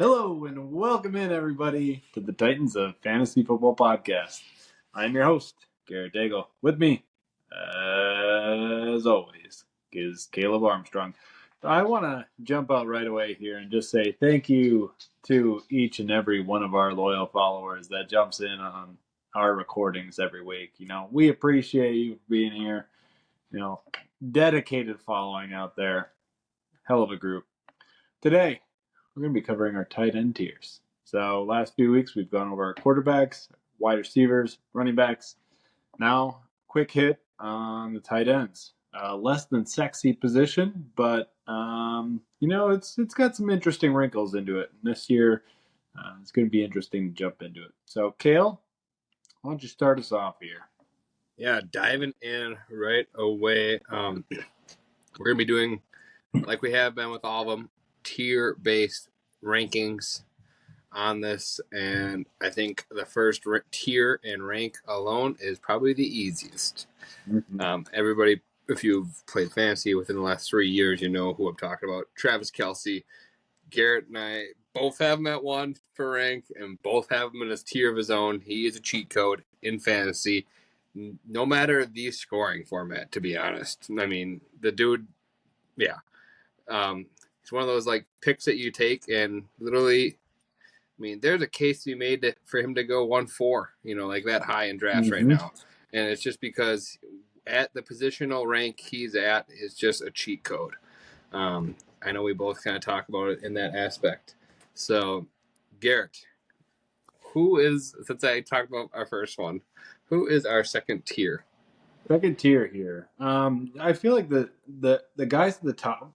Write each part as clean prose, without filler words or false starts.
Hello and welcome in, everybody, to the Titans of Fantasy Football Podcast. I'm your host, Garrett Daigle. With me, as always, is Caleb Armstrong. I want to jump out right away here and just say thank you to each and every one of our loyal followers that jumps in on our recordings every week. We appreciate you being here. Dedicated following out there. Hell of a group. Today, we're going to be covering our tight end tiers. So last few weeks, we've gone over our quarterbacks, wide receivers, running backs. Now, quick hit on the tight ends. Less than sexy position, but it's got some interesting wrinkles into it. And this year, it's going to be interesting to jump into it. So, Kale, why don't you start us off here? Yeah, diving in right away. We're going to be doing, like we have been with all of them, tier-based rankings on this, and I think the first tier and rank alone is probably the easiest. Mm-hmm. Everybody, if you've played fantasy within the last 3 years, you know who I'm talking about. Travis Kelce. Garrett and I both have him at 1 for rank, and both have him in his tier of his own. He is a cheat code in fantasy, no matter the scoring format, to be honest. I mean, the dude, yeah. It's one of those picks that you take, and literally, I mean, there's a case to be made for him to go 1-4, like that high in drafts right now. And it's just because at the positional rank he's at is just a cheat code. I know we both kind of talk about it in that aspect. So, Garrett, since I talked about our first one, who is our second tier? Second tier here. I feel like the guys at the top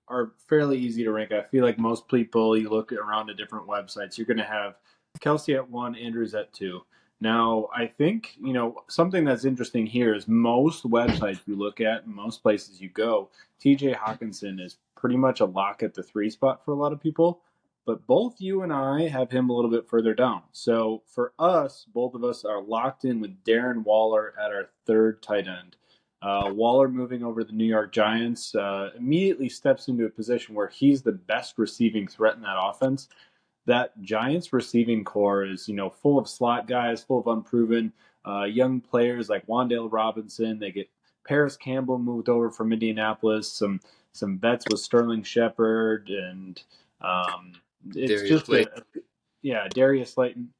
are fairly easy to rank. I feel like most people, you look around at different websites, you're going to have Kelce at 1, Andrews at 2. Now, I think, something that's interesting here is most websites you look at, most places you go, TJ Hawkinson is pretty much a lock at the 3 spot for a lot of people. But both you and I have him a little bit further down. So for us, both of us are locked in with Darren Waller at our third tight end. Waller moving over to the New York Giants immediately steps into a position where he's the best receiving threat in that offense. That Giants receiving core is, full of slot guys, full of unproven young players like Wan'Dale Robinson. They get Paris Campbell moved over from Indianapolis. Some vets with Sterling Shepard and it's Darius Slayton.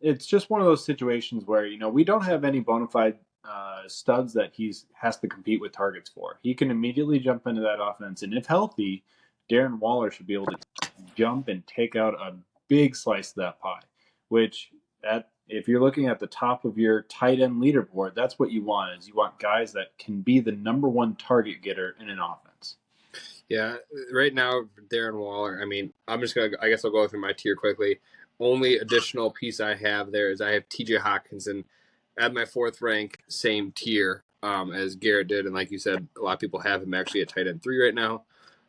It's just one of those situations where we don't have any bona fide studs that he has to compete with targets for. He can immediately jump into that offense, and if healthy, Darren Waller should be able to jump and take out a big slice of that pie. Which, if you're looking at the top of your tight end leaderboard, that's what you want. Is you want guys that can be the number one target getter in an offense. Yeah, right now, Darren Waller, I mean, I guess I'll go through my tier quickly. Only additional piece I have there is I have TJ Hawkinson at my 4th rank, same tier as Garrett did. And like you said, a lot of people have him actually at tight end 3 right now,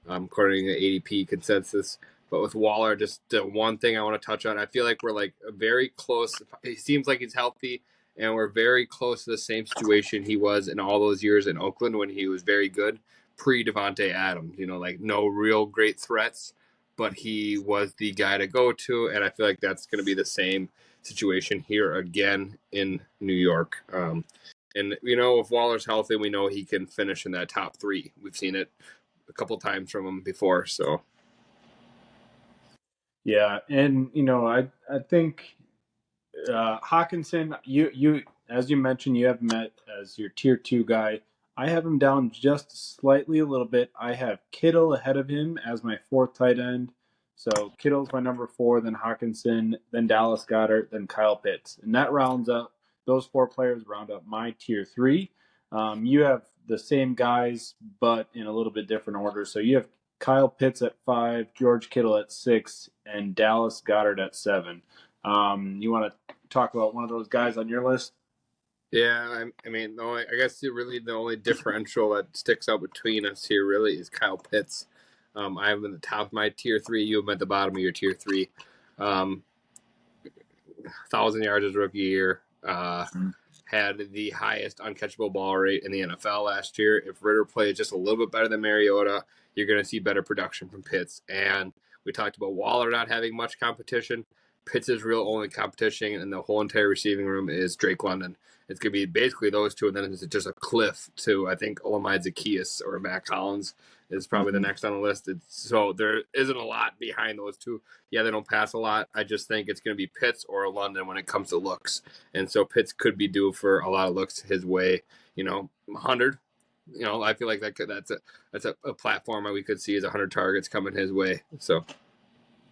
according to the ADP consensus. But with Waller, just the one thing I want to touch on, I feel like we're very close. It seems like he's healthy, and we're very close to the same situation he was in all those years in Oakland when he was very good. Pre-Devontae Adams, no real great threats, but he was the guy to go to, and I feel like that's going to be the same situation here again in New York. And, if Waller's healthy, we know he can finish in that top 3. We've seen it a couple times from him before, so. Yeah, and, I think Hawkinson, you as you mentioned, you have met as your tier 2 guy. I have him down just slightly a little bit. I have Kittle ahead of him as my 4th tight end. So Kittle's my number 4, then Hawkinson, then Dallas Goedert, then Kyle Pitts. And that rounds up, those 4 players round up my tier 3. You have the same guys, but in a little bit different order. So you have Kyle Pitts at 5, George Kittle at 6, and Dallas Goedert at 7. You want to talk about one of those guys on your list? Yeah, I mean, I guess the only differential that sticks out between us here really is Kyle Pitts. I have him at the top of my tier 3. You have him at the bottom of your tier 3. 1,000 yards as rookie year. had the highest uncatchable ball rate in the NFL last year. If Ritter plays just a little bit better than Mariota, you're going to see better production from Pitts. And we talked about Waller not having much competition. Pitts' real only competition in the whole entire receiving room is Drake London. It's going to be basically those two, and then it's just a cliff to, I think, Olamide Zaccheaus or Matt Collins is probably the next on the list. So there isn't a lot behind those two. Yeah, they don't pass a lot. I just think it's going to be Pitts or London when it comes to looks. And so Pitts could be due for a lot of looks his way. 100. I feel like that's a platform that we could see as 100 targets coming his way. So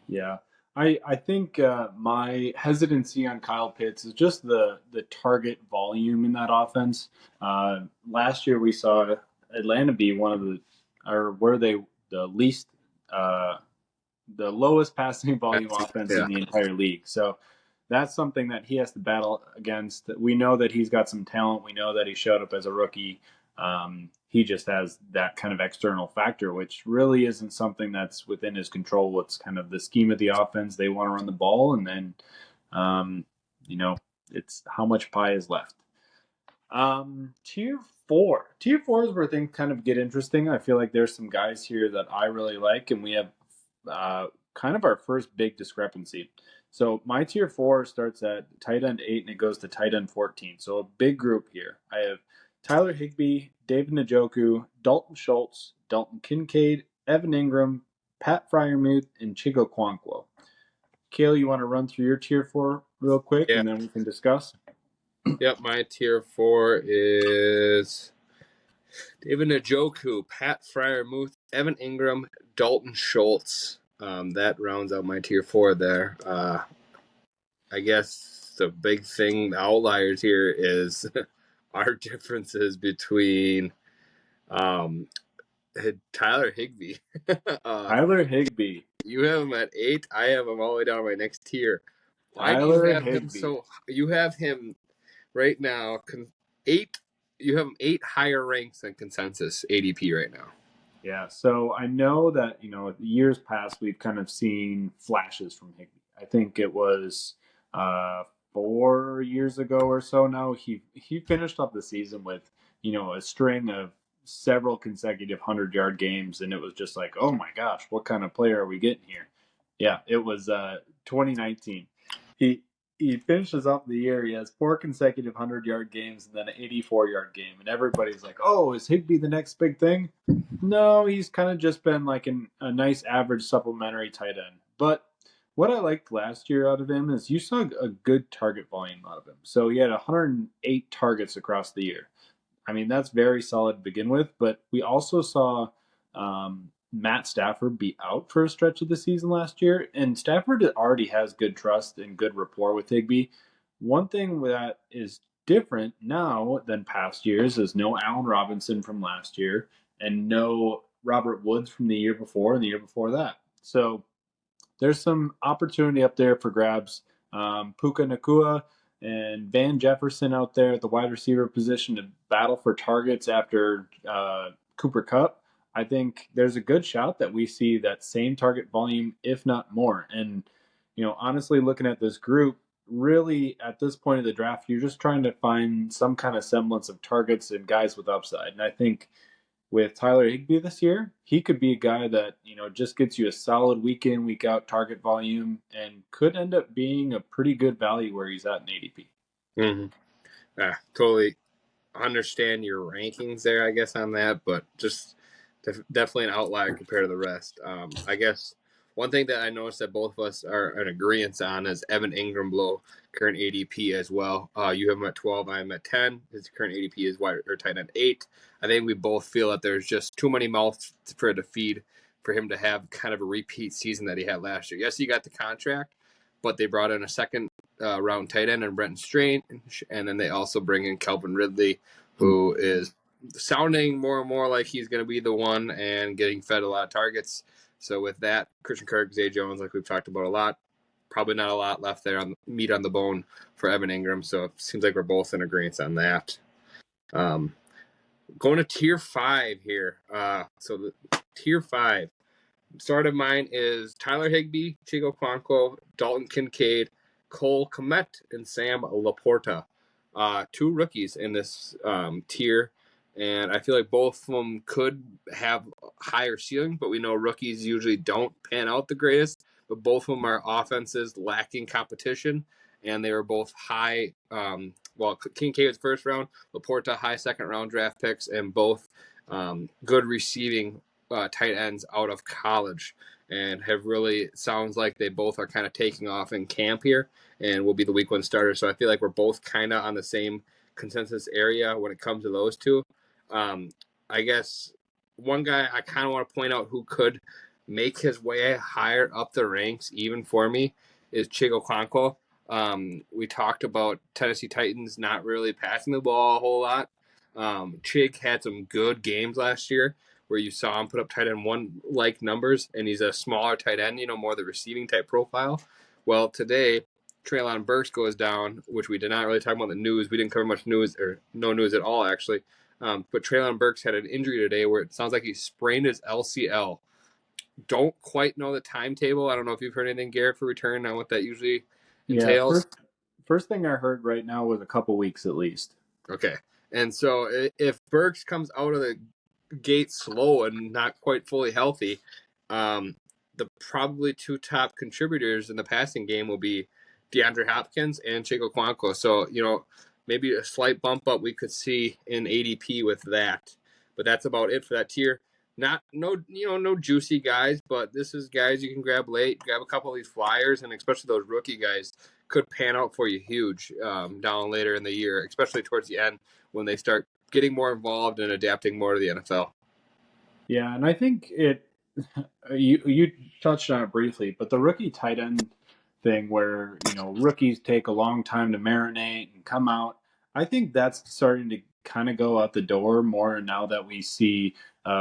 Yeah. I think my hesitancy on Kyle Pitts is just the target volume in that offense. Last year we saw Atlanta be one of the, or were they the least, the lowest passing volume offense yeah, in the entire league. So that's something that he has to battle against. We know that he's got some talent. We know that he showed up as a rookie. He just has that kind of external factor, which really isn't something that's within his control. It's kind of the scheme of the offense. They want to run the ball, and then, um, it's how much pie is left. Tier four. Tier four is where things kind of get interesting. I feel like there's some guys here that I really like, and we have kind of our first big discrepancy. So my tier four starts at tight end 8 and it goes to tight end 14. So a big group here. I have Tyler Higbee, David Njoku, Dalton Schultz, Dalton Kincaid, Evan Ingram, Pat Fryermuth, and Chigo Kwankwo. Kale, you want to run through your tier four real quick, yeah. and then we can discuss? Yep, my tier 4 is David Njoku, Pat Fryermuth, Evan Ingram, Dalton Schultz. That rounds out my tier 4 there. I guess the big thing, the outliers here is our differences between Tyler Higbee. Tyler Higbee. You have him at 8. I have him all the way down to my next tier. Why do you Tyler have him Higbee. so? You have him right now 8. You have him 8 higher ranks than consensus ADP right now. Yeah, so I know that, years past we've kind of seen flashes from Higbee. I think it was 4 years ago or so now. He finished off the season with, a string of several consecutive 100-yard games, and it was just like, oh my gosh, what kind of player are we getting here? Yeah, it was 2019. He he finishes off the year. He has 4 consecutive 100-yard games and then an 84-yard game, and everybody's like, "Oh, is Higbee the next big thing?" No, he's kind of just been like a nice average supplementary tight end. But what I liked last year out of him is you saw a good target volume out of him. So he had 108 targets across the year. I mean, that's very solid to begin with. But we also saw Matt Stafford be out for a stretch of the season last year, and Stafford already has good trust and good rapport with Higbee. One thing that is different now than past years is no Allen Robinson from last year and no Robert Woods from the year before and the year before that. So there's some opportunity up there for grabs. Puka Nakua and Van Jefferson out there at the wide receiver position to battle for targets after Cooper Kupp. I think there's a good shot that we see that same target volume, if not more. And, honestly, looking at this group, really at this point of the draft, you're just trying to find some kind of semblance of targets and guys with upside. And I think with Tyler Higbee this year, he could be a guy that, just gets you a solid week in, week out target volume and could end up being a pretty good value where he's at in ADP. Mm-hmm. Yeah, totally understand your rankings there, I guess, on that, but just definitely an outlier compared to the rest. I guess one thing that I noticed that both of us are in agreement on is Evan Ingram below current ADP as well. You have him at 12, I am at 10. His current ADP is wide or tight end 8. I think we both feel that there's just too many mouths for it to feed for him to have kind of a repeat season that he had last year. Yes, he got the contract, but they brought in a second round tight end and Brenton Strange, and then they also bring in Calvin Ridley, who is sounding more and more like he's going to be the one and getting fed a lot of targets. So with that, Christian Kirk, Zay Jones, like we've talked about a lot, probably not a lot left there on meat on the bone for Evan Ingram. So it seems like we're both in agreement on that. Going to tier 5 here. So the tier 5. Start of mine is Tyler Higbee, Chigo Kwankwo, Dalton Kincaid, Cole Kmet, and Sam Laporta. two rookies in this tier, and I feel like both of them could have higher ceiling, but we know rookies usually don't pan out the greatest. But both of them are offenses lacking competition, and they were both high. Well, Kincaid was first round, Laporta high second round draft picks, and both good receiving tight ends out of college, and have really sounds like they both are kind of taking off in camp here and will be the week one starter. So I feel like we're both kind of on the same consensus area when it comes to those two. I guess one guy I kind of want to point out who could make his way higher up the ranks, even for me, is Chigo Okonkwo. We talked about Tennessee Titans not really passing the ball a whole lot. Chig had some good games last year where you saw him put up tight end one like numbers, and he's a smaller tight end, more the receiving type profile. Well, today Treylon Burks goes down, which we did not really talk about in the news. We didn't cover much news or no news at all, actually. But Treylon Burks had an injury today where it sounds like he sprained his LCL. Don't quite know the timetable. I don't know if you've heard anything, Garrett, for return on what that usually Yeah, entails. first thing I heard right now was a couple weeks at least. Okay. And so if Burks comes out of the gate slow and not quite fully healthy, the probably two top contributors in the passing game will be DeAndre Hopkins and Chico Okonkwo. So, maybe a slight bump up we could see in ADP with that. But that's about it for that tier. Not no juicy guys, but this is guys you can grab late, grab a couple of these flyers, and especially those rookie guys could pan out for you huge down later in the year, especially towards the end when they start getting more involved and adapting more to the NFL. Yeah, and I think you touched on it briefly, but the rookie tight end thing where, rookies take a long time to marinate and come out, I think that's starting to kind of go out the door more now that we see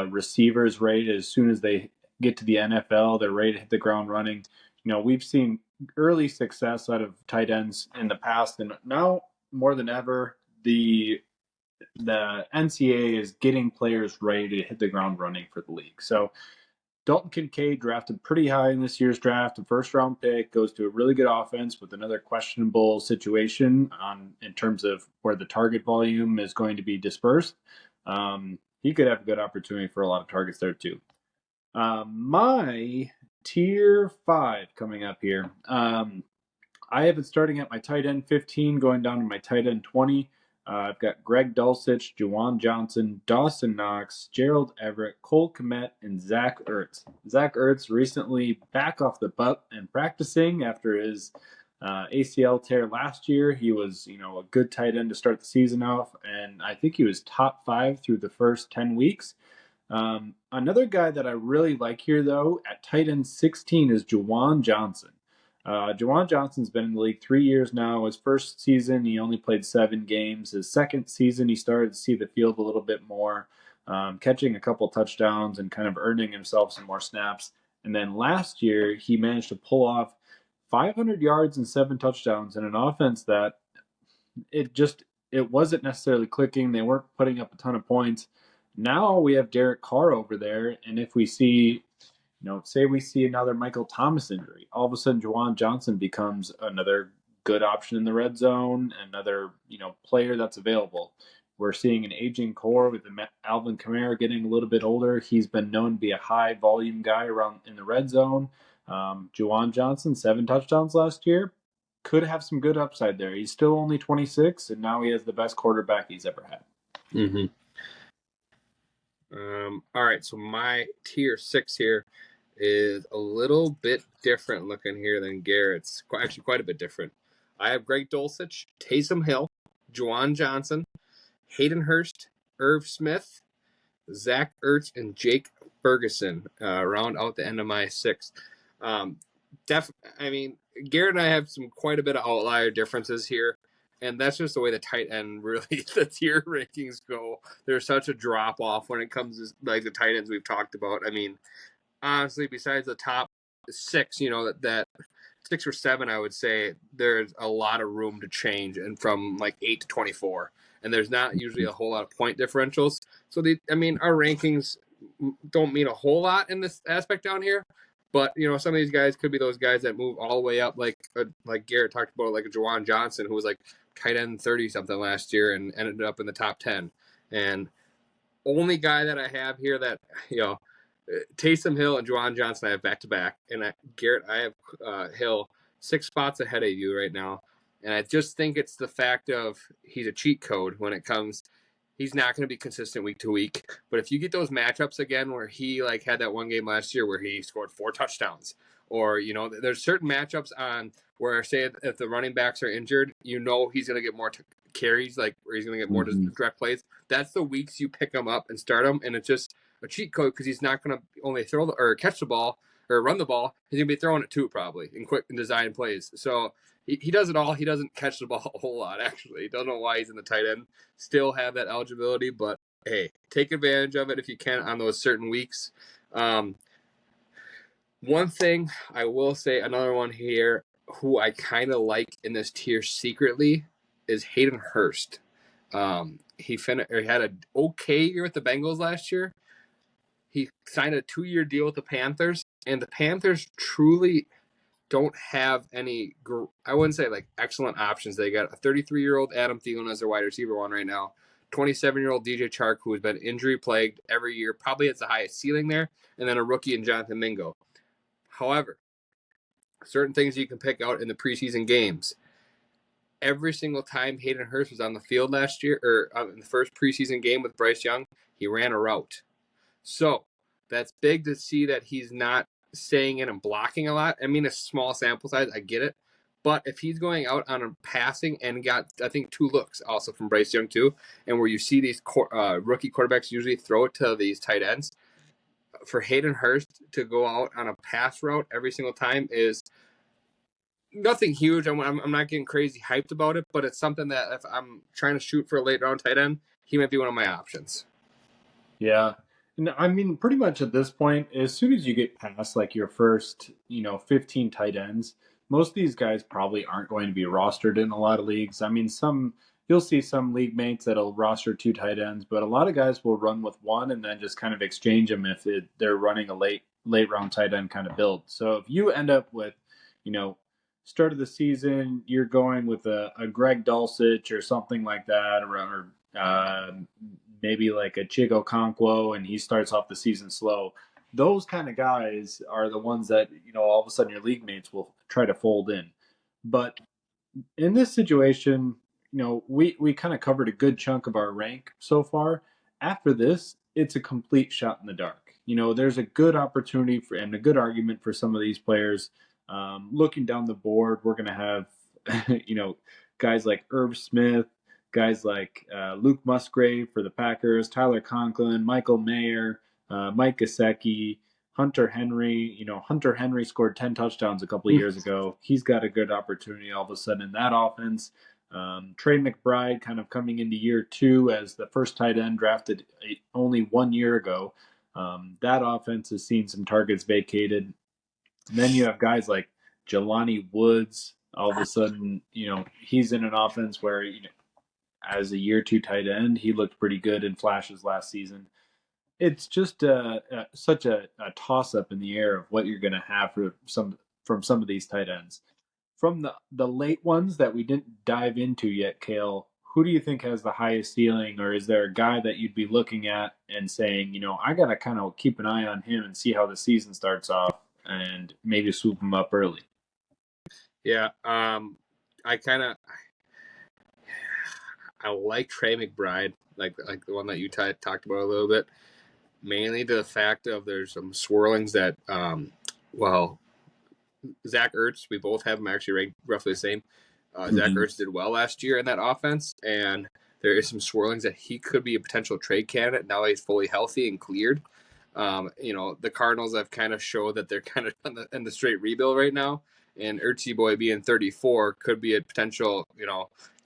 receivers ready as soon as they get to the NFL, they're ready to hit the ground running. We've seen early success out of tight ends in the past, and now more than ever, the NCAA is getting players ready to hit the ground running for the league. So Dalton Kincaid drafted pretty high in this year's draft, a first round pick, goes to a really good offense with another questionable situation in terms of where the target volume is going to be dispersed. He could have a good opportunity for a lot of targets there too. My tier 5 coming up here. I have it starting at my tight end 15, going down to my tight end 20. I've got Greg Dulcich, Juwan Johnson, Dawson Knox, Gerald Everett, Cole Kmet, and Zach Ertz. Zach Ertz recently back off the butt and practicing after his ACL tear last year. He was, a good tight end to start the season off, and I think he was top 5 through the first 10 weeks. Another guy that I really like here, though, at tight end 16 is Juwan Johnson. Juwan Johnson's been in the league 3 years now. His first season, he only played 7 games. His second season, he started to see the field a little bit more, catching a couple touchdowns and kind of earning himself some more snaps. And then last year, he managed to pull off 500 yards and 7 touchdowns in an offense that it wasn't necessarily clicking. They weren't putting up a ton of points. Now we have Derek Carr over there, and if we see say we see another Michael Thomas injury, all of a sudden Juwan Johnson becomes another good option in the red zone, another player that's available. We're seeing an aging core with Alvin Kamara getting a little bit older. He's been known to be a high volume guy around in the red zone. Juwan Johnson, 7 touchdowns last year, could have some good upside there. He's still only 26, and now he has the best quarterback he's ever had. Mm-hmm. All right, so my tier 6 here is a little bit different looking here than Garrett's. Actually, quite a bit different. I have Greg Dulcich, Taysom Hill, Juwan Johnson, Hayden Hurst, Irv Smith, Zach Ertz, and Jake Ferguson round out the end of my 6. Garrett and I have quite a bit of outlier differences here. And that's just the way the tight end really, the tier rankings go. There's such a drop off when it comes to like the tight ends we've talked about. Honestly, besides the top 6, that 6 or 7, I would say there's a lot of room to change, and from like 8 to 24, and there's not usually a whole lot of point differentials. So our rankings don't mean a whole lot in this aspect down here, But some of these guys could be those guys that move all the way up, like Garrett talked about, like a Jawan Johnson, who was like tight end 30 something last year and ended up in the top 10. And only guy that I have here that Taysom Hill and Jawan Johnson I have back to back, and Garrett I have Hill 6 spots ahead of you right now. And I just think it's the fact of he's a cheat code when it comes. He's not going to be consistent week to week. But if you get those matchups again where he like had that one game last year where he scored 4 touchdowns, or there's certain matchups on where say if the running backs are injured, he's going to get more carries, like where he's going to get more direct plays. That's the weeks you pick him up and start him, and it's just a cheat code because he's not going to only throw or catch the ball or run the ball. He's going to be throwing it too probably in quick and design plays. So he does it all. He doesn't catch the ball a whole lot, actually. Don't know why he's in the tight end. Still have that eligibility, but hey, take advantage of it if you can on those certain weeks. One thing I will say, another one here, who I kind of like in this tier secretly, is Hayden Hurst. He had an okay year with the Bengals last year. He signed a 2-year deal with the Panthers, and the Panthers truly don't have any, I wouldn't say like excellent options. They got a 33-year-old Adam Thielen as their wide receiver one right now, 27-year-old DJ Chark, who has been injury plagued every year, probably has the highest ceiling there, and then a rookie in Jonathan Mingo. However, certain things you can pick out in the preseason games. Every single time Hayden Hurst was on the field last year, or in the first preseason game with Bryce Young, he ran a route. So that's big to see that he's not staying in and blocking a lot. I mean, a small sample size, I get it. But if he's going out on a passing and got, I think, 2 looks also from Bryce Young too, and where you see these rookie quarterbacks usually throw it to these tight ends, for Hayden Hurst to go out on a pass route every single time is nothing huge. I'm not getting crazy hyped about it, but it's something that if I'm trying to shoot for a late round tight end, he might be one of my options. Yeah. I mean, pretty much at this point, as soon as you get past like your first, 15 tight ends, most of these guys probably aren't going to be rostered in a lot of leagues. I mean, you'll see some league mates that'll roster 2 tight ends, but a lot of guys will run with one and then just kind of exchange them if they're running a late round tight end kind of build. So if you end up with, start of the season, you're going with a Greg Dulcich or something like that, or maybe like a Chigo Conquo, and he starts off the season slow. Those kind of guys are the ones that all of a sudden your league mates will try to fold in. But in this situation, we kind of covered a good chunk of our rank so far. After this, it's a complete shot in the dark. There's a good opportunity and a good argument for some of these players. Looking down the board, we're going to have, guys like Irv Smith, guys like Luke Musgrave for the Packers, Tyler Conklin, Michael Mayer, Mike Gesicki, Hunter Henry. Hunter Henry scored 10 touchdowns a couple of years ago. He's got a good opportunity all of a sudden in that offense. Trey McBride kind of coming into year 2 as the first tight end drafted only 1 year ago. That offense has seen some targets vacated. And then you have guys like Jelani Woods. All of a sudden, he's in an offense where, as a year 2 tight end, he looked pretty good in flashes last season. It's just such a toss up in the air of what you're going to have from some of these tight ends. From the late ones that we didn't dive into yet, Kale, who do you think has the highest ceiling, or is there a guy that you'd be looking at and saying, I got to kind of keep an eye on him and see how the season starts off and maybe swoop him up early? Yeah, I like Trey McBride, like the one that you talked about a little bit, mainly to the fact of there's some swirlings that, Zach Ertz, we both have him actually ranked roughly the same. Zach Ertz did well last year in that offense, and there is some swirlings that he could be a potential trade candidate now that he's fully healthy and cleared. The Cardinals have kind of showed that they're kind of in the straight rebuild right now, and Ertzy boy being 34 could be a potential,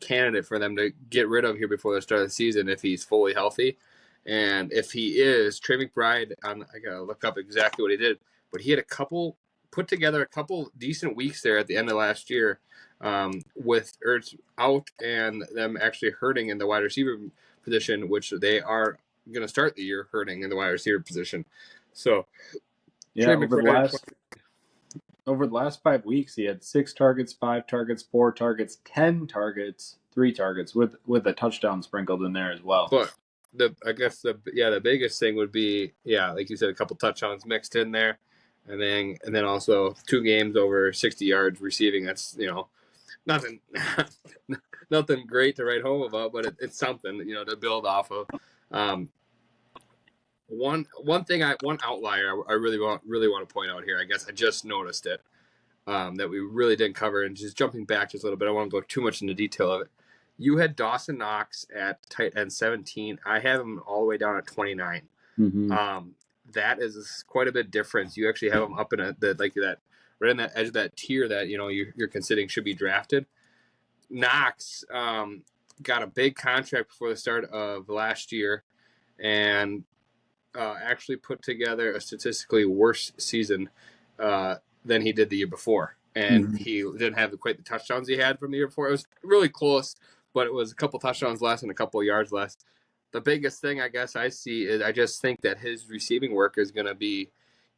candidate for them to get rid of here before the start of the season if he's fully healthy. And if he is, Trey McBride, I gotta look up exactly what he did, but he had put together a couple decent weeks there at the end of last year, with Ertz out and them actually hurting in the wide receiver position, which they are going to start the year hurting in the wide receiver position. So, Yeah, over the last over the last 5 weeks, he had 6 targets, 5 targets, 4 targets, 10 targets, 3 targets, with a touchdown sprinkled in there as well. But I guess the biggest thing would be, like you said, a couple touchdowns mixed in there, and then also 2 games over 60 yards receiving. That's nothing nothing great to write home about, but it's something to build off of. Um, one outlier I really want to point out here. I guess I just noticed it, that we really didn't cover. And just jumping back just a little bit, I won't go too much into detail of it. You had Dawson Knox at tight end 17. I have him all the way down at 29. Mm-hmm. That is quite a bit difference. You actually have him up in that right on that edge of that tier that you're considering should be drafted. Knox got a big contract before the start of last year, and actually put together a statistically worse season than he did the year before. And he didn't have quite the touchdowns he had from the year before. It was really close, but it was a couple touchdowns less and a couple of yards less. The biggest thing I guess I see is I just think that his receiving work is going to be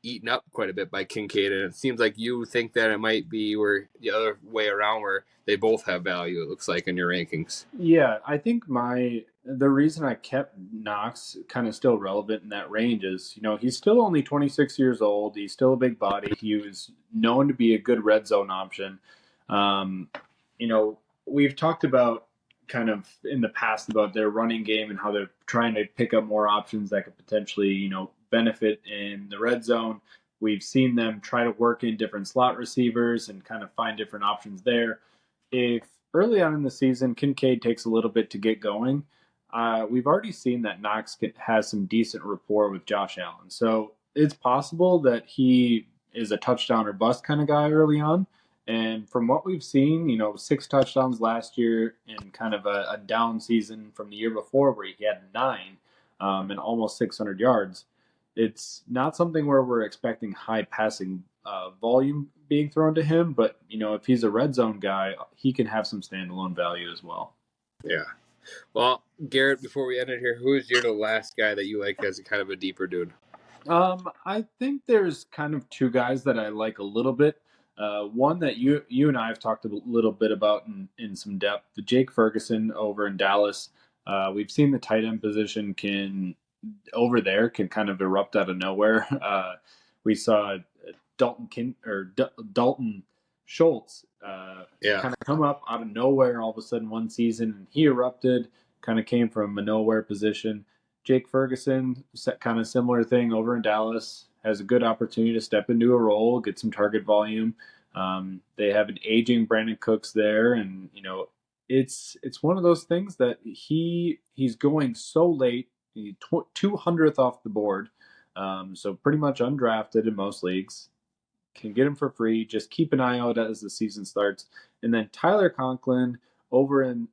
eaten up quite a bit by Kincaid. And it seems like you think that it might be where the other way around, where they both have value, it looks like, in your rankings. Yeah, I think the reason I kept Knox kind of still relevant in that range is, he's still only 26 years old. He's still a big body. He was known to be a good red zone option. Um, we've talked about kind of in the past about their running game and how they're trying to pick up more options that could potentially, benefit in the red zone. We've seen them try to work in different slot receivers and kind of find different options there. If early on in the season Kincaid takes a little bit to get going, we've already seen that Knox has some decent rapport with Josh Allen. So it's possible that he is a touchdown or bust kind of guy early on. And from what we've seen, 6 touchdowns last year in kind of a down season from the year before where he had 9 and almost 600 yards. It's not something where we're expecting high passing volume being thrown to him, but if he's a red zone guy, he can have some standalone value as well. Yeah. Well, Garrett, before we end it here, who is the last guy that you like as a kind of a deeper dude? I think there's kind of 2 guys that I like a little bit. One that you and I have talked a little bit about in some depth, the Jake Ferguson over in Dallas. We've seen the tight end position can kind of erupt out of nowhere. We saw Dalton Schultz kind of come up out of nowhere all of a sudden one season, and he erupted. Kind of came from a nowhere position. Jake Ferguson, kind of similar thing over in Dallas, has a good opportunity to step into a role, get some target volume. They have an aging Brandon Cooks there, and it's one of those things that he's going so late, 200th off the board, so pretty much undrafted in most leagues. Can get him for free. Just keep an eye out as the season starts. And then Tyler Conklin over in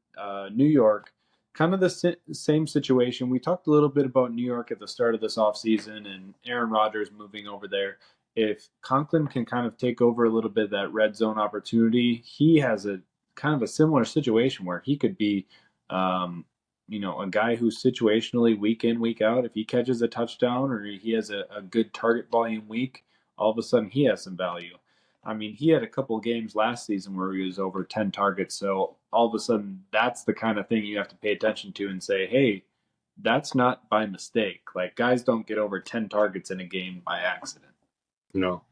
New York, kind of the same situation. We talked a little bit about New York at the start of this offseason and Aaron Rodgers moving over there. If Conklin can kind of take over a little bit of that red zone opportunity, he has a kind of a similar situation where he could be, a guy who's situationally week in, week out. If he catches a touchdown or he has a good target volume week, all of a sudden he has some value. I mean, he had a couple of games last season where he was over 10 targets. So all of a sudden, that's the kind of thing you have to pay attention to and say, hey, that's not by mistake. Like, guys don't get over 10 targets in a game by accident. No,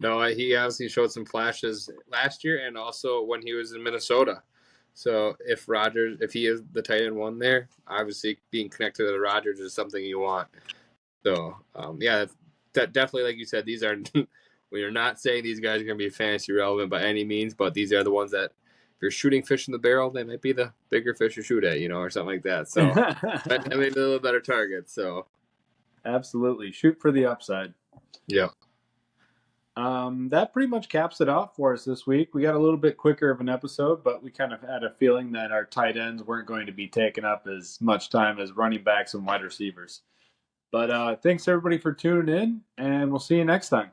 he obviously showed some flashes last year and also when he was in Minnesota. So if he is the tight end 1 there, obviously being connected to Rodgers is something you want. So, that definitely, like you said, these are, we are not saying these guys are going to be fantasy relevant by any means, but these are the ones that, if you're shooting fish in the barrel, they might be the bigger fish you shoot at, or something like that. So, that may be a little better target. So, absolutely. Shoot for the upside. Yeah. That pretty much caps it off for us this week. We got a little bit quicker of an episode, but we kind of had a feeling that our tight ends weren't going to be taking up as much time as running backs and wide receivers. But thanks everybody for tuning in, and we'll see you next time.